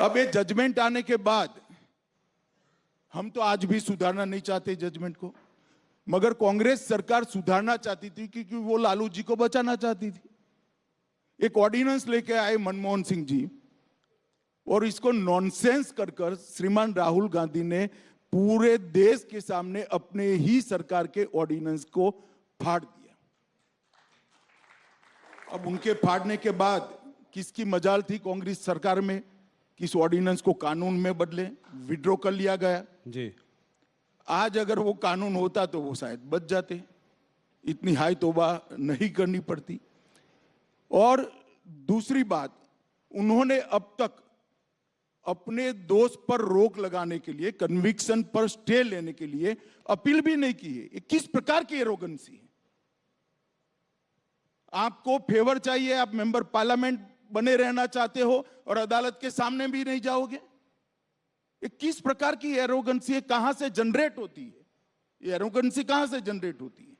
अब ये जजमेंट आने के बाद हम तो आज भी सुधारना नहीं चाहते जजमेंट को, मगर कांग्रेस सरकार सुधारना चाहती थी क्योंकि वो लालू जी को बचाना चाहती थी। एक ऑर्डिनेंस लेके आए मनमोहन सिंह जी और इसको नॉनसेंस कर श्रीमान राहुल गांधी ने पूरे देश के सामने अपने ही सरकार के ऑर्डिनेंस को फाड़ दिया। अब उनके फाड़ने के बाद किसकी मजाल थी कांग्रेस सरकार में कि इस ऑर्डिनेंस को कानून में बदले, विड्रॉ कर लिया गया जी। आज अगर वो कानून होता तो वो शायद बच जाते, इतनी हाई तौबा नहीं करनी पड़ती। और दूसरी बात, उन्होंने अब तक अपने दोस्त पर रोक लगाने के लिए, कन्विक्शन पर स्टे लेने के लिए अपील भी नहीं की है। ये किस प्रकार की एरोगेंसी है? आपको फेवर चाहिए, आप मेंबर पार्लियामेंट बने रहना चाहते हो और अदालत के सामने भी नहीं जाओगे? ये किस प्रकार की एरोगेंसी है? कहां से जनरेट होती है ये एरोगेंसी? कहां से जनरेट होती है?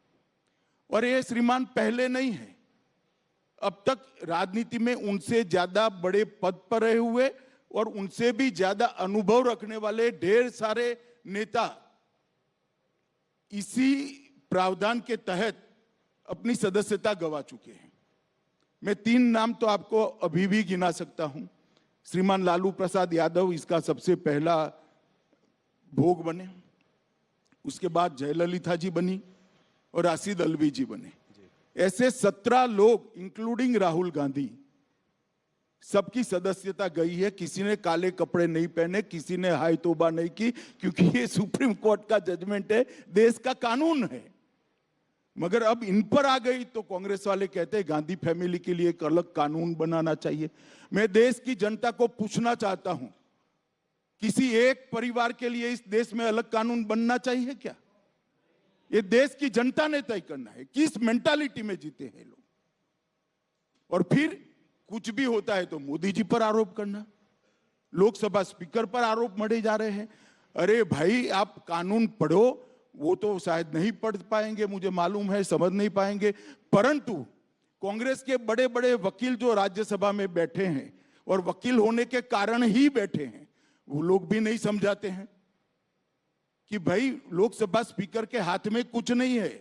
और ये श्रीमान पहले नहीं है, अब तक राजनीति में उनसे ज्यादा बड़े पद पर रहे हुए और उनसे भी ज्यादा अनुभव रखने वाले ढेर सारे नेता इसी प्रावधान के तहत अपनी सदस्यता गंवा चुके हैं। मैं 3 नाम तो आपको अभी भी गिना सकता हूं। श्रीमान लालू प्रसाद यादव इसका सबसे पहला भोग बने, उसके बाद जयललिता जी बनी और राशिद अल्वी जी बने। ऐसे 17 लोग इंक्लूडिंग राहुल गांधी, सबकी सदस्यता गई है। किसी ने काले कपड़े नहीं पहने, किसी ने हाय तौबा नहीं की, क्योंकि ये सुप्रीम कोर्ट का जजमेंट है, देश का कानून है। मगर अब इन पर आ गई तो कांग्रेस वाले कहते हैं गांधी फैमिली के लिए एक अलग कानून बनाना चाहिए। मैं देश की जनता को पूछना चाहता हूं, किसी एक परिवार के लिए इस देश में अलग कानून बनना चाहिए क्या? ये देश की जनता ने तय करना है किस मेंटालिटी में जीते हैं लोग। और फिर कुछ भी होता है तो मोदी जी पर आरोप करना, लोकसभा स्पीकर पर आरोप मढ़े जा रहे हैं। अरे भाई, आप कानून पढ़ो, वो तो शायद नहीं पढ़ पाएंगे, मुझे मालूम है, समझ नहीं पाएंगे, परंतु कांग्रेस के बड़े बड़े वकील जो राज्यसभा में बैठे हैं और वकील होने के कारण ही बैठे हैं, वो लोग भी नहीं समझाते हैं कि भाई लोकसभा स्पीकर के हाथ में कुछ नहीं है।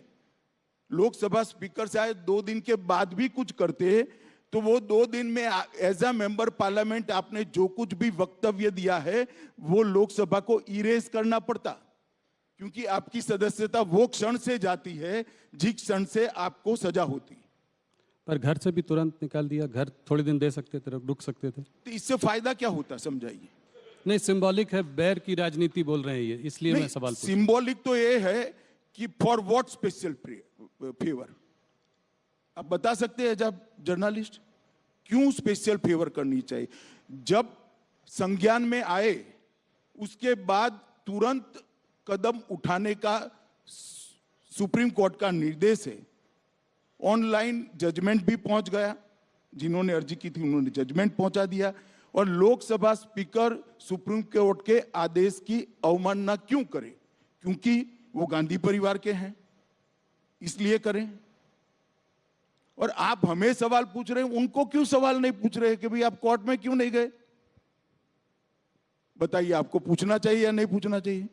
लोकसभा स्पीकर शायद 2 दिन के बाद भी कुछ करते हैं तो वो 2 दिन में एज अ मेंबर पार्लियामेंट आपने जो कुछ भी वक्तव्य दिया है वो लोकसभा को इरेज करना पड़ता, क्योंकि आपकी सदस्यता वो क्षण से जाती है जिस क्षण से आपको सजा होती। पर घर से भी तुरंत निकाल दिया, घर थोड़े दिन दे सकते थे, रुक सकते थे। तो इससे फायदा क्या होता, समझाइए। नहीं, सिंबॉलिक है, बैर की राजनीति बोल रहे हैं ये, इसलिए मैं सवाल पूछ। सिंबॉलिक तो ये है कि फॉर व्हाट स्पेशल फेवर, आप बता सकते हैं जब जर्नलिस्ट क्यों स्पेशल फेवर करनी चाहिए? जब संज्ञान में आए उसके बाद तुरंत कदम उठाने का सुप्रीम कोर्ट का निर्देश है। ऑनलाइन जजमेंट भी पहुंच गया, जिन्होंने अर्जी की थी उन्होंने जजमेंट पहुंचा दिया। और लोकसभा स्पीकर सुप्रीम कोर्ट के आदेश की अवमानना क्यों करें? क्योंकि वो गांधी परिवार के हैं, इसलिए करें। और आप हमें सवाल पूछ रहे हैं, उनको क्यों सवाल नहीं पूछ रहे कि भाई आप कोर्ट में क्यों नहीं गए? बताइए, आपको पूछना चाहिए या नहीं पूछना चाहिए?